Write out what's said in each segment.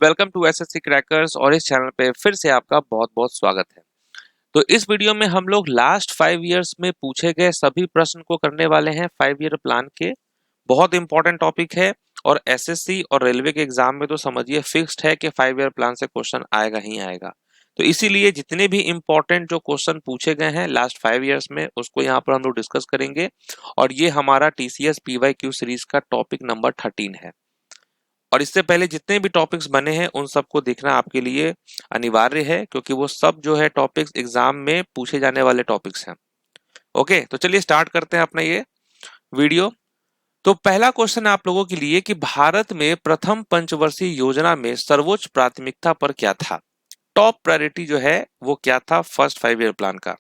Welcome to SSC crackers और इस channel पे फिर से आपका बहुत बहुत स्वागत है। तो इस वीडियो में हम लोग लास्ट 5 इयर्स में पूछे गए सभी प्रश्न को करने वाले हैं 5 ईयर प्लान के। बहुत इंपॉर्टेंट टॉपिक है और एसएससी और रेलवे के एग्जाम में तो समझिए फिक्स्ड है कि 5 ईयर प्लान से क्वेश्चन आएगा ही आएगा। तो इसीलिए जितने भी इंपॉर्टेंट जो क्वेश्चन पूछे गए हैं लास्ट 5 इयर्स में उसको यहाँ पर हम लोग डिस्कस करेंगे और ये हमारा टीसीएस पीवाईक्यू सीरीज का टॉपिक नंबर 13 है। और इससे पहले जितने भी टॉपिक्स बने हैं उन सबको देखना आपके लिए अनिवार्य है क्योंकि वो सब जो है टॉपिक्स एग्जाम में पूछे जाने वाले टॉपिक्स हैं। ओके, तो चलिए स्टार्ट करते हैं अपना ये वीडियो। तो पहला क्वेश्चन आप लोगों के लिए कि भारत में प्रथम पंचवर्षीय योजना में सर्वोच्च प्राथमिकता पर क्या था? टॉप प्रायोरिटी जो है वो क्या था फर्स्ट 5 ईयर प्लान का?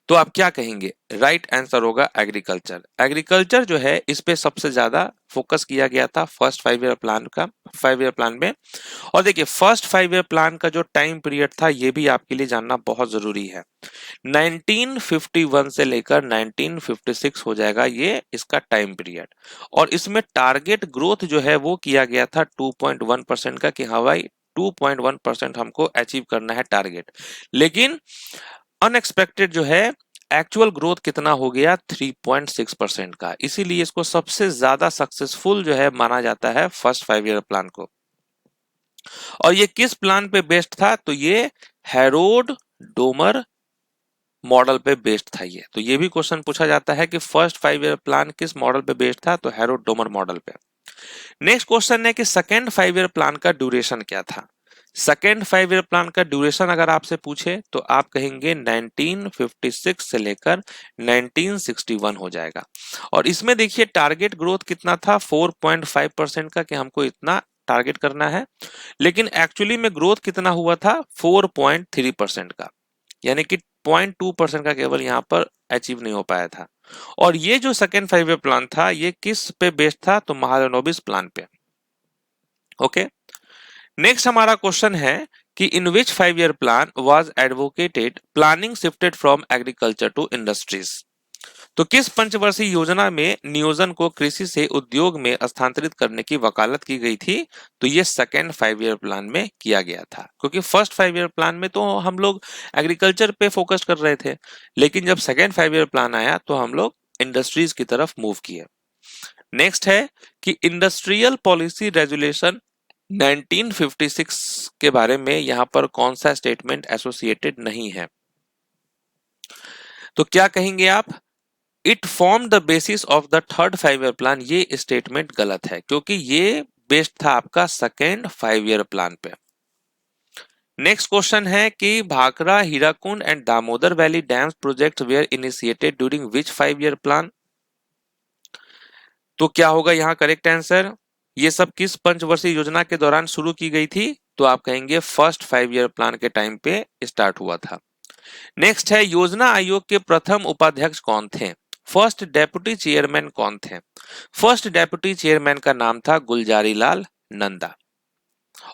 तो आप क्या कहेंगे? राइट आंसर होगा एग्रीकल्चर। एग्रीकल्चर जो है इस पे सबसे ज्यादा फोकस किया गया था फर्स्ट 5 ईयर प्लान में। और देखिए फर्स्ट 5 ईयर प्लान का जो टाइम पीरियड था ये भी आपके लिए जानना बहुत जरूरी है। 1951 से लेकर 1956 हो जाएगा ये इसका टाइम पीरियड। और इसमें टारगेट ग्रोथ जो है वो किया गया था 2.1% का कि हाँ भाई 2.1% हमको अचीव करना है टारगेट। लेकिन अनएक्सपेक्टेड जो है एक्चुअल ग्रोथ कितना हो गया 3.6% का। इसीलिए इसको सबसे ज्यादा सक्सेसफुल जो है माना जाता है फर्स्ट 5 ईयर प्लान को। और ये किस प्लान पे बेस्ड था? तो ये हैरोल्ड डोमर मॉडल पे बेस्ड था ये। तो ये भी क्वेश्चन पूछा जाता है कि फर्स्ट 5 ईयर प्लान किस मॉडल पे बेस्ड था? तो हैरोल्ड डोमर मॉडल पे। नेक्स्ट क्वेश्चन है कि सेकेंड 5 ईयर प्लान का ड्यूरेशन क्या था? सेकेंड 5 ईयर प्लान का ड्यूरेशन अगर आपसे पूछे तो आप कहेंगे 1956 से लेकर 1961 हो जाएगा। और इसमें देखिए टारगेट ग्रोथ कितना था 4.5% का कि हमको इतना टारगेट करना है। लेकिन एक्चुअली में ग्रोथ कितना हुआ था 4.3% का, यानी कि 0.2% का केवल यहाँ पर अचीव नहीं हो पाया था। और ये जो सेकेंड 5 ईयर प्लान था ये किस पे बेस्ड था? तो महालनोबिस प्लान पे। ओके, नेक्स्ट हमारा क्वेश्चन है कि in which 5 year plan was advocated planning shifted from agriculture to industries? तो किस पंचवर्षीय योजना में नियोजन को कृषि से उद्योग में स्थानांतरित करने की वकालत की गई थी? तो ये सेकेंड 5 ईयर प्लान में किया गया था क्योंकि फर्स्ट 5 ईयर प्लान में तो हम लोग एग्रीकल्चर पे फोकस कर रहे थे, लेकिन जब सेकेंड 5 ईयर प्लान आया तो हम लोग इंडस्ट्रीज की तरफ मूव किए। नेक्स्ट है कि इंडस्ट्रियल पॉलिसी रेजुलेशन 1956 के बारे में यहां पर कौन सा स्टेटमेंट एसोसिएटेड नहीं है? तो क्या कहेंगे आप? It form the basis of the third 5 year plan. ये स्टेटमेंट गलत है क्योंकि ये बेस्ड था आपका सेकेंड 5 ईयर प्लान पे। नेक्स्ट क्वेश्चन है कि Bhakra Hirakud and Damodar valley dams project were initiated during which 5 year plan? तो क्या होगा यहाँ करेक्ट आंसर? ये सब किस पंचवर्षीय योजना के दौरान शुरू की गई थी? तो आप कहेंगे फर्स्ट 5 ईयर प्लान के टाइम पे स्टार्ट हुआ था। नेक्स्ट है योजना आयोग के प्रथम उपाध्यक्ष कौन थे? फर्स्ट डेप्यूटी चेयरमैन कौन थे? फर्स्ट डेप्यूटी चेयरमैन का नाम था गुलजारी लाल नंदा।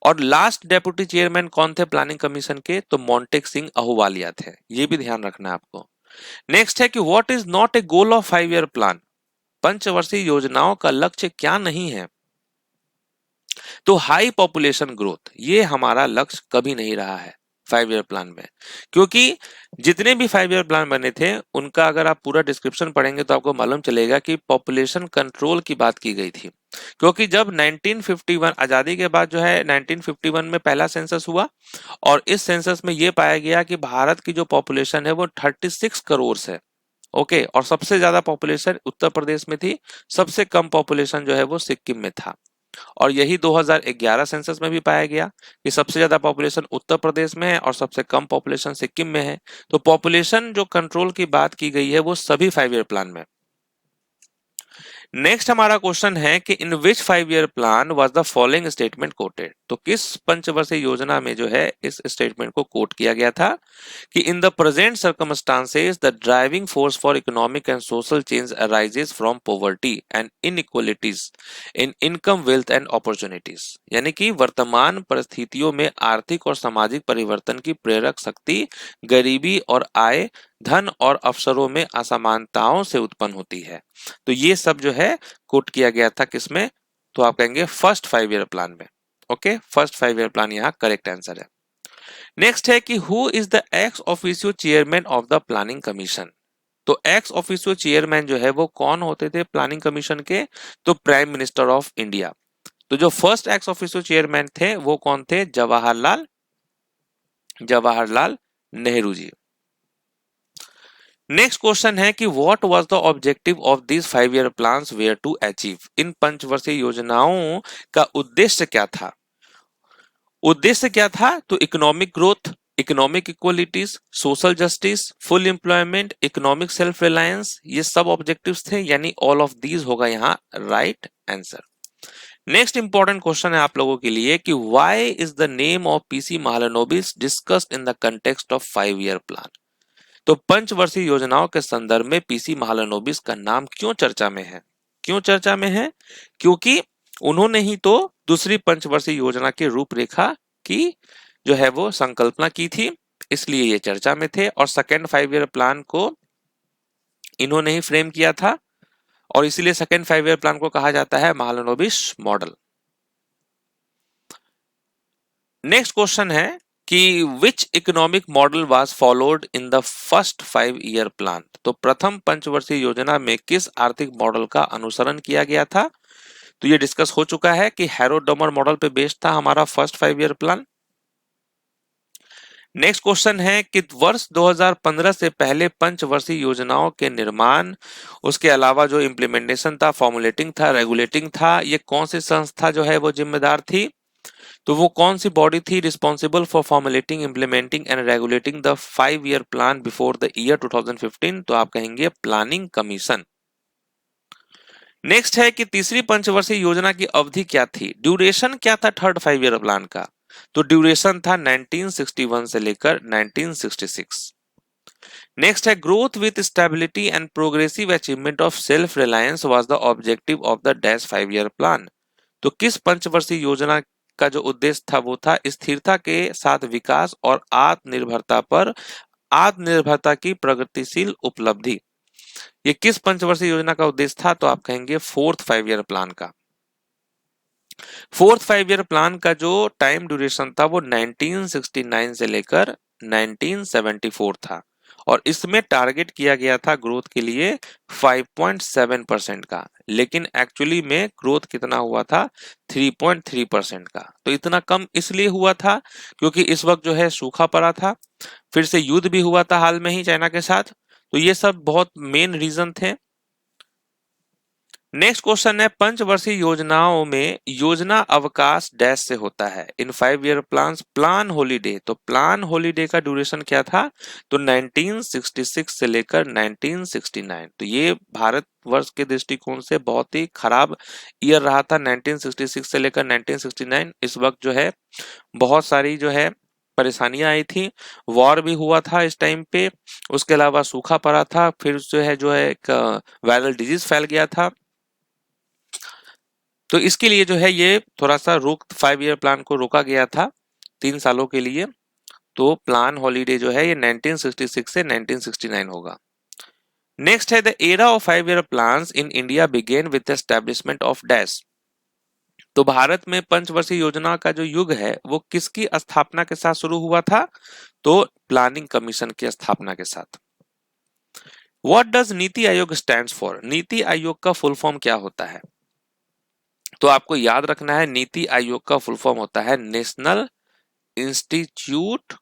और लास्ट डेप्यूटी चेयरमैन कौन थे प्लानिंग कमीशन के? तो मोंटेक सिंह अहूवालिया थे। ये भी ध्यान रखना है आपको। नेक्स्ट है कि what is not a goal of 5 year plan? पंचवर्षीय योजनाओं का लक्ष्य क्या नहीं है? तो हाई पॉपुलेशन ग्रोथ ये हमारा लक्ष्य कभी नहीं रहा है 5 ईयर प्लान में। क्योंकि जितने भी 5 ईयर प्लान बने थे उनका अगर आप पूरा डिस्क्रिप्शन पढ़ेंगे तो आपको मालूम चलेगा कि पॉपुलेशन कंट्रोल की बात की गई थी। क्योंकि जब 1951 आजादी के बाद जो है 1951 में पहला सेंसस हुआ और इस सेंसस में ये पाया गया कि भारत की जो पॉपुलेशन है वो 36 करोड़ है। ओके, और सबसे ज्यादा पॉपुलेशन उत्तर प्रदेश में थी, सबसे कम पॉपुलेशन जो है वो सिक्किम में था। और यही 2011 सेंसस में भी पाया गया कि सबसे ज्यादा पॉपुलेशन उत्तर प्रदेश में है और सबसे कम पॉपुलेशन सिक्किम में है। तो पॉपुलेशन जो कंट्रोल की बात की गई है वो सभी 5 ईयर प्लान में। नेक्स्ट हमारा क्वेश्चन है कि in which 5 year plan was the following statement coated? तो किस पंचवर्षीय योजना में जो है इस स्टेटमेंट को कोट किया गया था कि in the present circumstances the driving force for economic and social change arises from poverty and inequalities in income wealth and opportunities. यानी कि वर्तमान परिस्थितियों में आर्थिक और सामाजिक परिवर्तन की प्रेरक शक्ति गरीबी और आय धन और अवसरों में असमानताओं से उत्पन्न होती है। तो ये सब जो है कोट किया गया था किसमें? तो आप कहेंगे फर्स्ट 5 ईयर प्लान में। ओके, फर्स्ट 5 ईयर प्लान यहाँ करेक्ट आंसर है। नेक्स्ट है कि who is the ex officio chairman of the planning commission. तो एक्स ऑफिशियो चेयरमैन जो है वो कौन होते थे प्लानिंग कमीशन के? तो प्राइम मिनिस्टर ऑफ इंडिया। तो जो फर्स्ट एक्स ऑफिशियो चेयरमैन थे वो कौन थे? जवाहरलाल नेहरू जी। नेक्स्ट क्वेश्चन है कि what was the objective of this 5 year plans were to achieve. इन पंचवर्षीय योजनाओं का उद्देश्य क्या था? उद्देश्य क्या था? तो economic growth, economic equalities, social justice, full employment, economic self reliance, ये सब ऑब्जेक्टिव्स थे, यानी ऑल ऑफ दीज होगा यहाँ right answer. Next important question है आप लोगों के लिए कि why is the name of PC Mahalanobis discussed in the context of 5 year plan. तो पंचवर्षीय योजनाओं के संदर्भ में पीसी महालनोबिस का नाम क्यों चर्चा में है? क्यों चर्चा में है? क्योंकि उन्होंने ही तो दूसरी पंचवर्षीय योजना की रूपरेखा की जो है वो संकल्पना की थी, इसलिए ये चर्चा में थे। और सेकेंड 5 ईयर प्लान को इन्होंने ही फ्रेम किया था और इसीलिए सेकेंड 5 ईयर प्लान को कहा जाता है महालनोबिस मॉडल। नेक्स्ट क्वेश्चन है कि which economic model was followed in the first 5 year plan. तो प्रथम पंचवर्षीय योजना में किस आर्थिक मॉडल का अनुसरण किया गया था? तो ये डिस्कस हो चुका है कि हैरो-डमर मॉडल पे बेस्ड था हमारा first 5 year plan. Next question है कि वर्ष 2015 से पहले पंचवर्षीय योजनाओं के निर्माण, उसके अलावा जो इम्प्लीमेंटेशन था, फॉर्मुलेटिंग था, रेगुलेटिंग था, ये कौन सी संस्था जो है वो जिम्मेदार थी? तो वो कौन सी बॉडी थी responsible for formulating, implementing and regulating the 5 year plan before the year 2015? तो आप कहेंगे प्लानिंग कमीशन। नेक्स्ट है कि तीसरी पंचवर्षीय योजना की अवधि क्या थी? ड्यूरेशन क्या था थर्ड 5 ईयर प्लान का? तो ड्यूरेशन था 1961 से लेकर 1966। नेक्स्ट है growth with stability and progressive achievement of self reliance was the objective of the dash 5 year plan. तो किस पंचवर्षीय योजना का जो उद्देश्य था वो था स्थिरता के साथ विकास और आत्मनिर्भरता की प्रगतिशील उपलब्धि। ये किस पंचवर्षीय योजना का उद्देश्य था? तो आप कहेंगे फोर्थ 5 ईयर प्लान का। फोर्थ 5 ईयर प्लान का जो टाइम ड्यूरेशन था वो 1969 से लेकर 1974 था और इसमें टारगेट किया गया था ग्रोथ के लिए 5.7% का, लेकिन एक्चुअली में ग्रोथ कितना हुआ था? 3.3% का। तो इतना कम इसलिए हुआ था क्योंकि इस वक्त जो है सूखा पड़ा था, फिर से युद्ध भी हुआ था हाल में ही चाइना के साथ, तो ये सब बहुत मेन रीजन थे। नेक्स्ट क्वेश्चन है पंचवर्षीय योजनाओं में योजना अवकाश डैश से होता है इन 5 ईयर प्लान। प्लान हॉलीडे, तो प्लान हॉलीडे का ड्यूरेशन क्या था? तो 1966 से लेकर 1969। तो ये भारत वर्ष के दृष्टिकोण से बहुत ही खराब ईयर रहा था 1966 से लेकर 1969। इस वक्त जो है बहुत सारी जो है परेशानियां आई थी, वॉर भी हुआ था इस टाइम पे, उसके अलावा सूखा पड़ा था, फिर जो है एक वायरल डिजीज फैल गया था। तो इसके लिए जो है ये थोड़ा सा 5 ईयर प्लान को रोका गया था 3 सालों के लिए। तो प्लान हॉलीडे जो है ये 1966 से 1969 होगा। नेक्स्ट है the era of 5 year plans in India began with the establishment of dash. तो भारत में पंचवर्षीय योजना का जो युग है वो किसकी स्थापना के साथ शुरू हुआ था? तो प्लानिंग कमीशन की स्थापना के साथ। What does NITI Aayog stands for? NITI Aayog का फुल फॉर्म क्या होता है? तो आपको याद रखना है नीति आयोग का फुल फॉर्म होता है national institute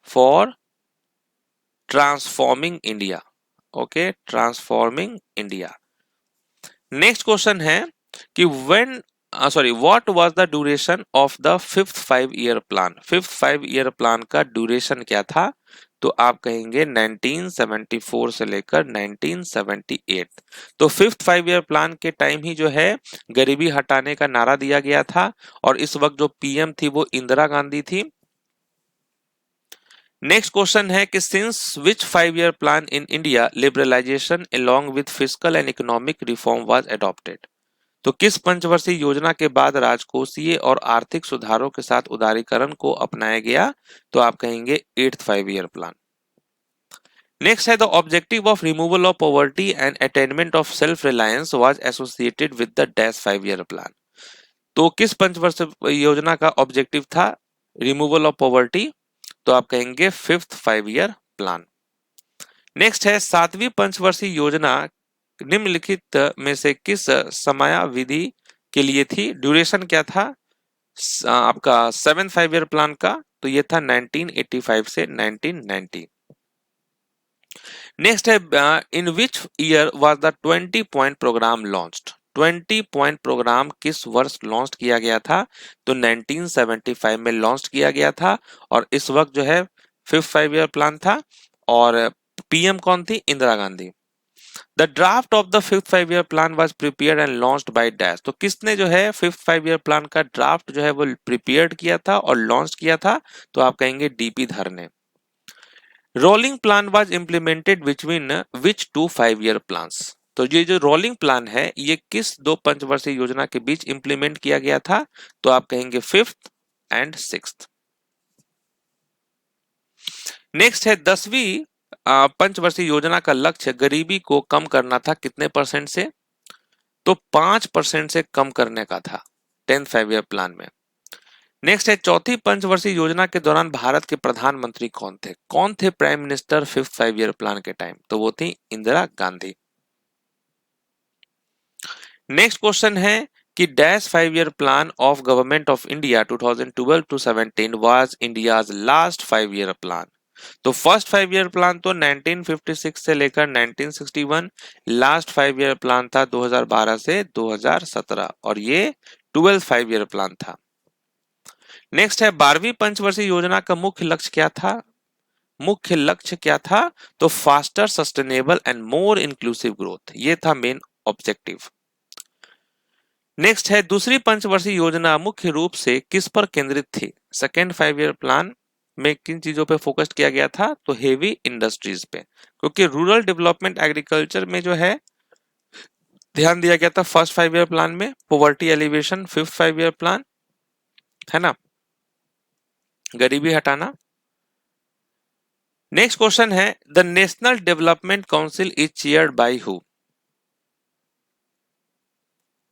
for transforming India. Okay, transforming India. Next question है कि what was the duration of the fifth 5 year plan. Fifth 5 year plan का ड्यूरेशन क्या था? तो आप कहेंगे 1974 से लेकर 1978। तो फिफ्थ 5 ईयर प्लान के टाइम ही जो है गरीबी हटाने का नारा दिया गया था और इस वक्त जो पीएम थी वो इंदिरा गांधी थी। नेक्स्ट क्वेश्चन है कि since which 5 year plan in India liberalisation along with fiscal and economic reform was adopted. तो किस पंचवर्षीय योजना के बाद राजकोषीय और आर्थिक सुधारों के साथ उदारीकरण को अपनाया गया? तो आप कहेंगे 8th 5 ईयर प्लान। नेक्स्ट है the objective of removal of poverty and attainment of self reliance was associated with the dash 5 year plan. तो किस पंचवर्षीय योजना का ऑब्जेक्टिव था? रिमूवल ऑफ पॉवर्टी, तो आप कहेंगे फिफ्थ 5 ईयर प्लान। नेक्स्ट है 7वीं पंचवर्षीय योजना निम्नलिखित में से किस समयावधि के लिए थी? ड्यूरेशन क्या था आपका 7 5 ईयर प्लान का? तो ये था 1985 से 1990। नेक्स्ट है in which year was the 20 point program launched? 20 point program किस वर्ष लॉन्च किया गया था? तो 1975 में लॉन्च किया गया था और इस वक्त जो है फिफ्थ 5 ईयर प्लान था और पीएम कौन थी? Indira Gandhi. The draft of the fifth 5 year plan was prepared and launched by dash. तो किसने जो है फिफ्थ 5 ईयर प्लान का ड्राफ्ट जो है वो प्रिपेयर्ड किया था और लॉन्च किया था? तो आप कहेंगे डीपी धर ने। Rolling plan was implemented between which two 5 year plans? तो ये जो रोलिंग प्लान है ये किस दो पंचवर्षीय योजना के बीच इंप्लीमेंट किया गया था? तो आप कहेंगे फिफ्थ एंड सिक्स्थ। नेक्स्ट है 10वीं पंचवर्षीय योजना का लक्ष्य गरीबी को कम करना था कितने परसेंट से? तो 5% से कम करने का था 10th 5 ईयर प्लान में। नेक्स्ट है चौथी पंचवर्षीय योजना के दौरान भारत के प्रधानमंत्री कौन थे? कौन थे prime minister fifth 5 year plan के टाइम? तो वो थी इंदिरा गांधी। नेक्स्ट क्वेश्चन है कि dash 5 year plan of government of India 2012 to 17 was India's last 5 year plan. तो फर्स्ट 5 ईयर प्लान तो 1956 से लेकर 1961, लास्ट 5 ईयर प्लान था 2012 से 2017 और ये 12th 5 ईयर प्लान था। नेक्स्ट है 12वीं पंचवर्षीय योजना का मुख्य लक्ष्य क्या था? मुख्य लक्ष्य क्या था? तो faster sustainable and more inclusive growth, ये था मेन ऑब्जेक्टिव। नेक्स्ट है दूसरी पंचवर्षीय योजना मुख्य रूप से किस पर केंद्रित थी? सेकेंड 5 ईयर प्लान में किन चीजों पे फोकस किया गया था? तो हेवी इंडस्ट्रीज पे, क्योंकि रूरल डेवलपमेंट एग्रीकल्चर में जो है ध्यान दिया गया था फर्स्ट 5 ईयर प्लान में, poverty alleviation fifth 5 year plan, है ना, गरीबी हटाना। नेक्स्ट क्वेश्चन है the national development council is chaired by who?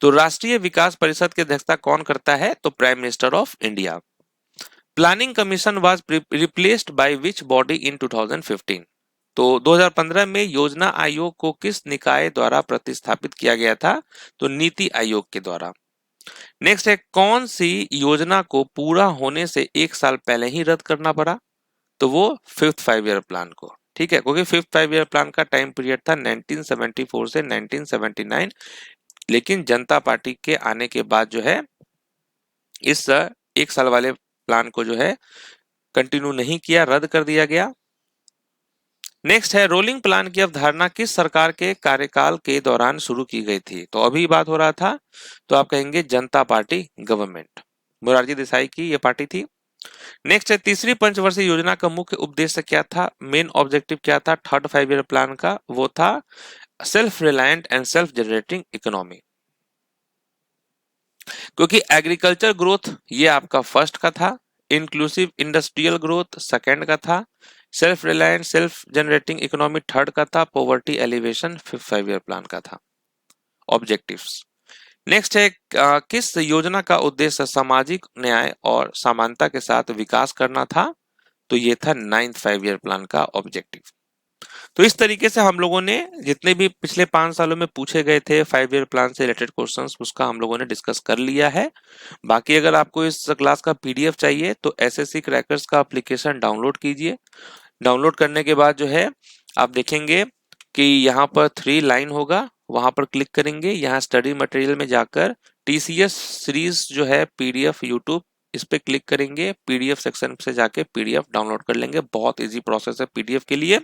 तो राष्ट्रीय विकास परिषद की अध्यक्षता कौन करता है? तो prime minister of India. Planning commission was replaced by which body in 2015? तो 2015 में योजना आयोग को किस निकाय द्वारा प्रतिस्थापित किया गया था? तो नीति आयोग के द्वारा। नेक्स्ट है कौन सी योजना को पूरा होने से 1 साल पहले ही रद्द करना पड़ा? तो वो फिफ्थ 5 ईयर प्लान को, ठीक है, क्योंकि फिफ्थ 5 ईयर प्लान का टाइम पीरियड था 1974 से 1979, लेकिन जनता पार्टी के आने के बाद जो है इस 1 साल वाले प्लान को जो है कंटिन्यू नहीं किया, रद्द कर दिया गया। नेक्स्ट है रोलिंग प्लान की अवधारणा किस सरकार के कार्यकाल के दौरान शुरू की गई थी? तो अभी बात हो रहा था, तो आप कहेंगे जनता पार्टी गवर्नमेंट, मोरारजी देसाई की ये पार्टी थी। नेक्स्ट है तीसरी पंचवर्षीय योजना का मुख्य उद्देश्य क्या था? मेन ऑब्जेक्टिव क्या था थर्ड 5 ईयर प्लान का? वो था self reliant and self generating economy, क्योंकि एग्रीकल्चर ग्रोथ ये आपका फर्स्ट का था, इंक्लूसिव इंडस्ट्रियल ग्रोथ सेकंड का था, self reliant self generating economy third का था, poverty alleviation fifth 5 year plan का था ऑब्जेक्टिव्स। नेक्स्ट है किस योजना का उद्देश्य सामाजिक न्याय और समानता के साथ विकास करना था? तो ये था 9th 5 ईयर प्लान का ऑब्जेक्टिव। तो इस तरीके से हम लोगों ने जितने भी पिछले 5 सालों में पूछे गए थे 5 ईयर प्लान से रिलेटेड क्वेश्चंस उसका हम लोगों ने डिस्कस कर लिया है। बाकी अगर आपको इस क्लास का पीडीएफ चाहिए तो एसएससी क्रैकर्स का एप्लीकेशन डाउनलोड कीजिए। डाउनलोड करने के बाद जो है आप देखेंगे कि यहाँ पर 3 लाइन होगा, वहां पर क्लिक करेंगे, यहाँ स्टडी मटेरियल में जाकर टीसीएस सीरीज जो है पीडीएफ यूट्यूब, इस पे क्लिक करेंगे, पीडीएफ सेक्शन से जाके पीडीएफ डाउनलोड कर लेंगे। बहुत इजी प्रोसेस है पीडीएफ के लिए।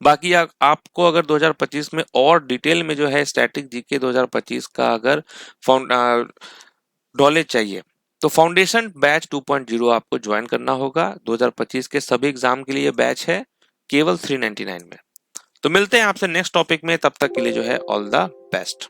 बाकी आपको अगर 2025 में और डिटेल में जो है स्टैटिक जीके 2025 का अगर नॉलेज चाहिए तो फाउंडेशन बैच 2.0 आपको ज्वाइन करना होगा। 2025 के सभी एग्जाम के लिए बैच है केवल 399 में। तो मिलते हैं आपसे नेक्स्ट टॉपिक में, तब तक के लिए जो है ऑल द बेस्ट।